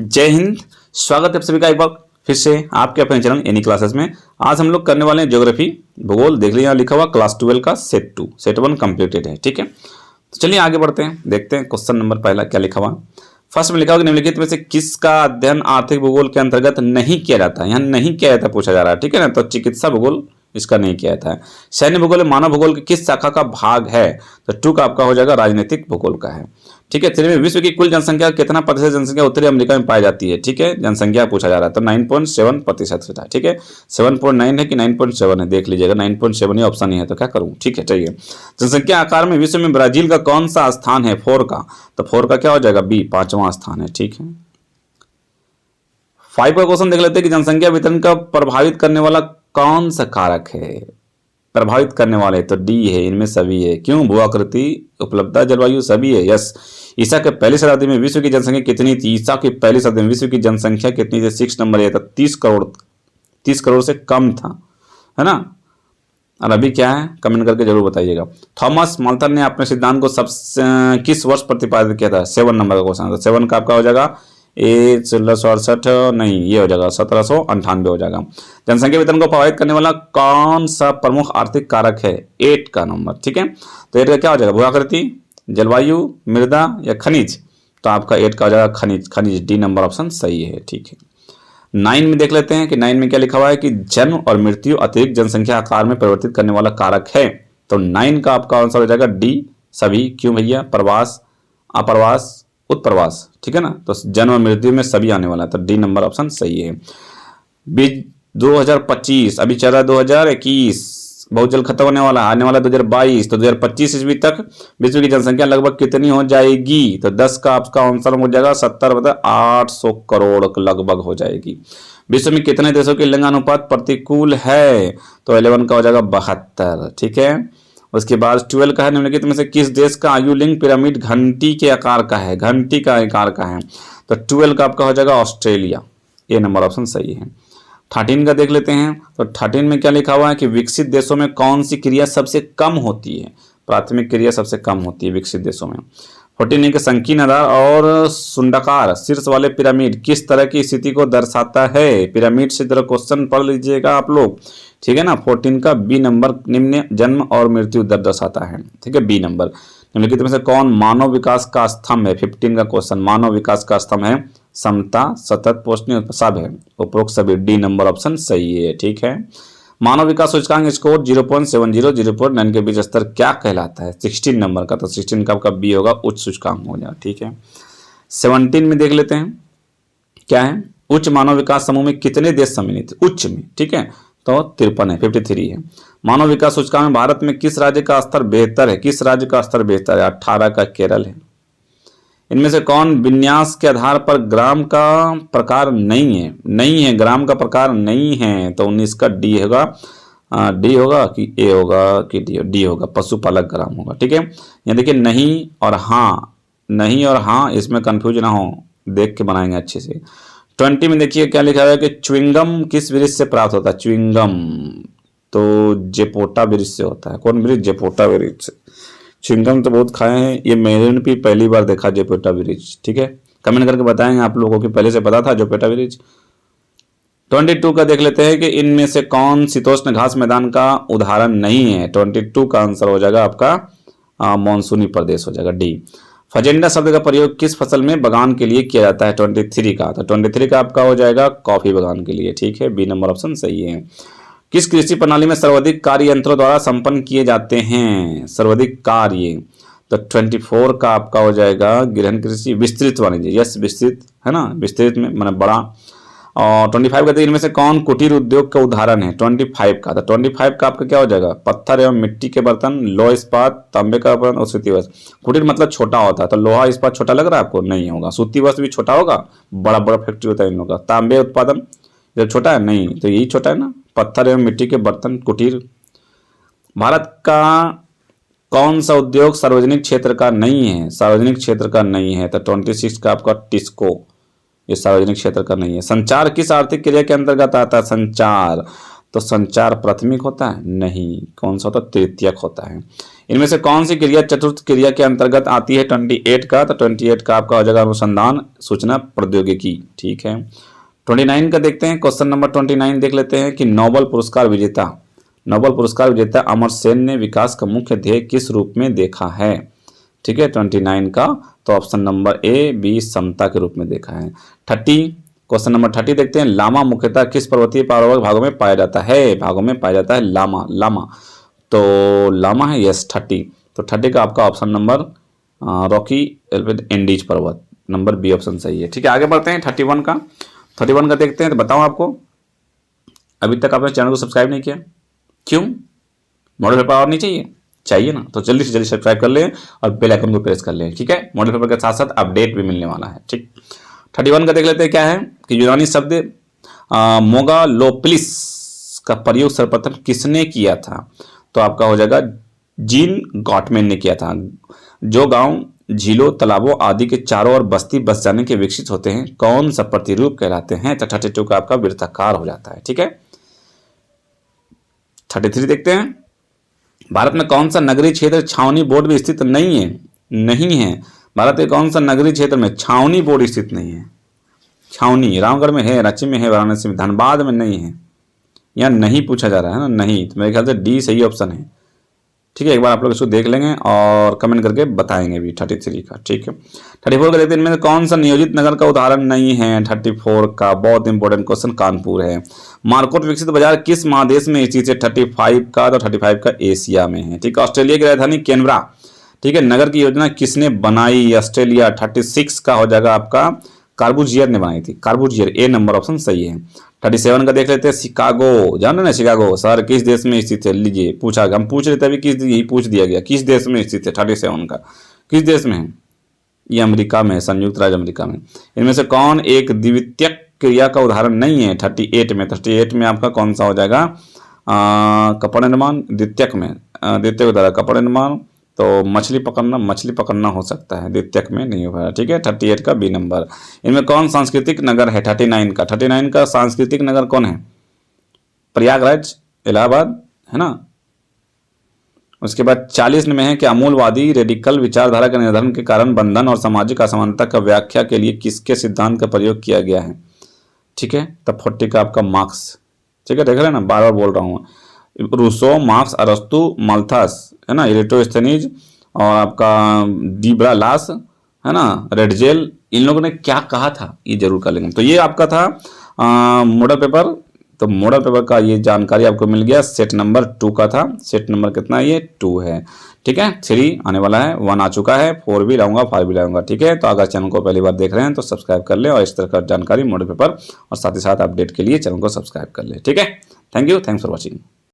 जय हिंद। स्वागत है आप सभी का एक बार फिर से आपके अपने चैनल एनी क्लासेस में। आज हम लोग करने वाले हैं ज्योग्राफी भूगोल। देख लीजिए यहाँ लिखा हुआ क्लास 12 का सेट 2 सेट 1 कंप्लीटेड है। ठीक है, तो चलिए आगे बढ़ते हैं, देखते हैं क्वेश्चन नंबर पहला क्या लिखा हुआ। फर्स्ट में लिखा हुआ निम्नलिखित में से किसका अध्ययन आर्थिक भूगोल के अंतर्गत नहीं किया जाता है। यहाँ नहीं किया जाता पूछा जा रहा है, ठीक है ना। तो चिकित्सा भूगोल इसका नहीं किया जाता है। सैन्य भूगोल मानव भूगोल की किस शाखा का भाग है, तो 2 का आपका हो जाएगा राजनीतिक भूगोल का है। ठीक है, 3 में विश्व की कुल जनसंख्या कितना प्रतिशत जनसंख्या उत्तरी अमेरिका में पाई जाती है। ठीक है, जनसंख्या पूछा जा रहा है तो 9.7% है। ठीक है, 7.9 है कि 9.7 है, देख लीजिएगा 9.7 ही ऑप्शन ही है, तो क्या करूं। ठीक है, चलिए जनसंख्या आकार में विश्व में ब्राजील का कौन सा स्थान है 4 का, तो 4 का क्या हो जाएगा बी, 5वां स्थान है। ठीक है, 5 का क्वेश्चन देख लेते हैं कि जनसंख्या वितरण का प्रभावित करने वाला कौन सा कारक है। प्रभावित करने वाले तो डी है, इनमें सभी है। क्यों, भूआकृति, उपलब्धता, जलवायु सभी है। यस, ईसा के पहली शताब्दी में विश्व की जनसंख्या कितनी थी। ईसा की पहली शताब्दी में विश्व की जनसंख्या कितनी थी, 6 नंबर ये था, 30 करोड़ से कम था, है ना। और अभी क्या है कमेंट करके जरूर बताइएगा। थॉमस माल्थन ने अपने सिद्धांत को किस वर्ष प्रतिपादित किया था। 7 नंबर का क्वेश्चन, 7 का आपका हो जाएगा 1668 नहीं, ये हो जाएगा 1798 हो जाएगा। जनसंख्या वितरण को प्रभावित करने वाला कौन सा प्रमुख आर्थिक कारक है, 8 का नंबर। ठीक है, तो 8 का क्या हो जाएगा, भूआकृति, जलवायु, मृदा या खनिज, तो आपका 8 का हो जाएगा खनिज। खनिज डी नंबर ऑप्शन सही है। ठीक है, 9 में देख लेते हैं कि 9 में क्या लिखा हुआ है कि जन्म और मृत्यु अतिरिक्त जनसंख्या आकार में परिवर्तित करने वाला कारक है, तो 9 का आपका आंसर हो जाएगा डी सभी। क्यों भैया, प्रवास, अप्रवास, उत्प्रवास, ठीक है ना, तो जन्म और मृत्यु में सभी आने वाला है, तो डी नंबर ऑप्शन सही है। 2025 अभी चल रहा है, 2021 बहुत जल्द खत्म होने वाला, आने वाला 2022, तो 2025 ईस्वी तक विश्व की जनसंख्या लगभग कितनी हो जाएगी, तो 10 का आपका आंसर हो जाएगा 70/800 करोड़ लगभग हो जाएगी। विश्व में कितने देशों की लिंगानुपात प्रतिकूल है, तो 11 का हो जाएगा 72। ठीक है, उसके बाद 12 का है निम्नलिखित में से किस देश का आयु लिंग पिरामिड घंटी के आकार का है, घंटी का आकार का है, तो 12 का आपका हो जाएगा ऑस्ट्रेलिया, ए नंबर ऑप्शन सही है। 13 का देख लेते हैं, तो 13 में क्या लिखा हुआ है कि विकसित देशों में कौन सी क्रिया सबसे कम होती है, प्राथमिक क्रिया सबसे कम होती है विकसित देशों में। 14 के संकीर्ण आधार और सुंडाकार शीर्ष वाले पिरामिड किस तरह की स्थिति को दर्शाता है। पिरामिड से जरा क्वेश्चन पढ़ लीजिएगा आप लोग, ठीक है ना। 14 का बी नंबर निम्न जन्म और मृत्यु दर दर्शाता है। ठीक है, बी नंबर निम्नलिखित में से कौन मानव विकास का स्तंभ है। 15 का क्वेश्चन, मानव विकास का स्तंभ है समता, सतत पोषण सब है, उपरोक्त सभी, डी नंबर ऑप्शन सही है। ठीक है, मानव विकास सूचकांक स्कोर 0.70 0.9 के बीच स्तर क्या कहलाता है, 16 नंबर का, तो 16 का आपका बी होगा, उच्च सूचकांक हो जाए। ठीक है, 17 में देख लेते हैं क्या है, उच्च मानव विकास समूह में कितने देश सम्मिलित, उच्च में, ठीक है, तो 53 है, 53 है। मानव विकास सूचकांक में भारत में किस राज्य का स्तर बेहतर है, किस राज्य का स्तर बेहतर है, 18 का केरल है। इनमें से कौन विन्यास के आधार पर ग्राम का प्रकार नहीं है, नहीं है, ग्राम का प्रकार नहीं है, तो 19 का डी होगा, डी होगा कि ए होगा कि डी होगा, पशुपालक ग्राम होगा। ठीक है, यहाँ देखिए नहीं और हाँ, नहीं और हाँ इसमें कंफ्यूज ना हो, देख के बनाएंगे अच्छे से। 20 में देखिए क्या लिखा है कि च्युइंगम किस वृक्ष से प्राप्त होता है, च्युइंगम तो जेपोटा वृक्ष से होता है। कौन वृक्ष, जेपोटा वृक्ष। च्युइंगम तो बहुत खाए हैं, ये मैंने भी पहली बार देखा जेपोटा वृक्ष। ठीक है, कमेंट करके बताएंगे आप लोगों को पहले से पता था जेपोटा वृक्ष। 22 का देख लेते हैं कि इनमें से कौन शीतोष्ण घास मैदान का उदाहरण नहीं है। 22 का आंसर हो जाएगा आपका मानसूनी प्रदेश हो जाएगा, डी। फजेंडा शब्द का प्रयोग किस फसल में बगान के लिए किया जाता है, 23 का, तो 23 का आपका हो जाएगा कॉफी बगान के लिए। ठीक है, बी नंबर ऑप्शन सही है। किस कृषि प्रणाली में सर्वाधिक कार्य यंत्रों द्वारा संपन्न किए जाते हैं, सर्वाधिक कार्य, तो 24 का आपका हो जाएगा गिरहन कृषि, विस्तृत वाणिज्य, यस विस्तृत है ना, विस्तृत में मैंने बड़ा। और 25 का इनमें से कौन कुटीर उद्योग का उदाहरण है, 25 का, तो 25 का आपका क्या हो जाएगा, पत्थर एवं मिट्टी के बर्तन, लोहा इस्पात, तांबे का बर्तन और सूती वस्त्र। कुटीर मतलब छोटा होता है, तो लोहा इस्पात छोटा लग रहा है आपको, नहीं होगा। सूती वस्त्र भी छोटा होगा, बड़ा बड़ा फैक्ट्री होता है इन लोगों का। तांबे उत्पादन जब छोटा है, नहीं, तो यही छोटा है ना, पत्थर एवं मिट्टी के बर्तन, कुटीर। भारत का कौन सा उद्योग सार्वजनिक क्षेत्र का नहीं है, सार्वजनिक क्षेत्र का नहीं है, तो 26 का आपका टिस्को, ये सार्वजनिक क्षेत्र का नहीं है। संचार किस आर्थिक क्रिया के अंतर्गत आता है, संचार, तो संचार प्राथमिक होता है? नहीं। कौन सा होता है? तृतीयक होता है। इनमें से कौन सी क्रिया चतुर्थ क्रिया के अंतर्गत आती है 28 का? तो 28 का आपका हो जाएगा अनुसंधान सूचना प्रौद्योगिकी। ठीक है। 29 का देखते हैं, क्वेश्चन नंबर 29 देख लेते हैं कि नोबेल पुरस्कार विजेता अमर सेन ने विकास का मुख्य ध्येय किस रूप में देखा है? ठीक है, 29 का तो ऑप्शन नंबर ए बी समता के रूप में देखा है। 30 क्वेश्चन नंबर 30 देखते हैं, लामा मुख्यतः किस पर्वतीय पार्वत भागों में पाया जाता है? लामा तो लामा है, यस 30। तो 30 का आपका ऑप्शन नंबर रॉकी एंडीज पर्वत, नंबर बी ऑप्शन सही है। ठीक है, आगे बढ़ते हैं 31 का देखते हैं। तो बताओ, आपको अभी तक आपने चैनल को सब्सक्राइब नहीं किया, क्यों? मॉडल पेपर और नहीं चाहिए ना? तो जल्दी से जल्दी सब्सक्राइब कर लें और बेल आइकन को प्रेस कर लें। ठीक है, मॉडल पेपर के साथ साथ अपडेट भी मिलने वाला है। ठीक, 31 का देख लेते हैं क्या है कि यूनानी शब्द मोगालोपोलिस का प्रयोग सर्वप्रथम किसने किया था? तो आपका हो जाएगा जीन गॉटमैन ने किया था। जो गांव झीलों, तालाबों आदि के चारों ओर बस्ती बस जाने के विकसित होते हैं, कौन सा प्रतिरूप कहलाते हैं? तो 32 का आपका वृत्ताकार हो जाता है। ठीक है, 33 देखते हैं, भारत में कौन सा नगरीय क्षेत्र छावनी बोर्ड में स्थित नहीं है? भारत के कौन सा नगरीय क्षेत्र में छावनी बोर्ड स्थित नहीं है? छावनी रामगढ़ में है, रांची में है, वाराणसी में, धनबाद में नहीं है। यहाँ नहीं पूछा जा रहा है ना, नहीं, तो मेरे ख्याल से डी सही ऑप्शन है। ठीक है, एक बार आप लोग इसको देख लेंगे और कमेंट करके बताएंगे भी 33 का। ठीक है, 34 का देखते हैं, इनमें कौन सा नियोजित नगर का उदाहरण नहीं है? 34 का बहुत इंपॉर्टेंट क्वेश्चन कानपुर है। मार्कोट विकसित बाजार किस महादेश में स्थित है? 35 का तो 35 का एशिया में है। ठीक है, ऑस्ट्रेलिया की राजधानी कैनबरा। ठीक है, नगर की योजना किसने बनाई? ऑस्ट्रेलिया। 36 का हो जाएगा आपका कार्बुजियर ने बनाई थी, कार्बुजियर, ए नंबर ऑप्शन सही है। 37 का देख लेते हैं, शिकागो, जान रहे ना शिकागो शहर किस देश में स्थित है? लीजिए, पूछा गया, हम पूछ रहे थे अभी, यही पूछ दिया गया, किस देश में स्थित है? 37 का किस देश में है? ये अमेरिका में है, संयुक्त राज्य अमेरिका में। इनमें से कौन एक द्वितीयक क्रिया का उदाहरण नहीं है? 38 में, 38 में आपका कौन सा हो जाएगा? कपड़ा निर्माण। द्वितीयक में, द्वितीयक द्वारा कपड़ा निर्माण, तो मछली पकड़ना हो सकता है, द्वितीयक में नहीं हो पाया। ठीक है, 38 का बी नंबर। इनमें कौन सांस्कृतिक नगर है? 39 का सांस्कृतिक नगर कौन है? प्रयागराज, इलाहाबाद, है ना। उसके बाद 40 में है कि अमूलवादी रेडिकल विचारधारा के निर्धारण के कारण बंधन और सामाजिक असमानता का व्याख्या के लिए किसके सिद्धांत का प्रयोग किया गया है? ठीक है, तब 40 का आपका मार्क्स। ठीक है, देख रहे हैं ना, बार बार बोल रहा हूँ, रूसो, मार्क्स, अरस्तु, माल्थस, है ना, इरेटोस्थेनीज और आपका डिब्रालास, है ना, रेडजेल, इन लोगों ने क्या कहा था ये जरूर कर लेंगे। तो ये आपका था मॉडल पेपर। तो मॉडल पेपर का ये जानकारी आपको मिल गया। सेट नंबर 2 का था, सेट नंबर कितना है? ये 2 है। ठीक है, 3 आने वाला है, 1 आ चुका है, 4 भी लाऊंगा, 5 भी लाऊंगा। ठीक है, तो अगर चैनल को पहली बार देख रहे हैं तो सब्सक्राइब कर ले और इस तरह का जानकारी मॉडल पेपर और साथ ही साथ अपडेट के लिए चैनल को सब्सक्राइब कर ले। ठीक है, thank you, thanks for watching.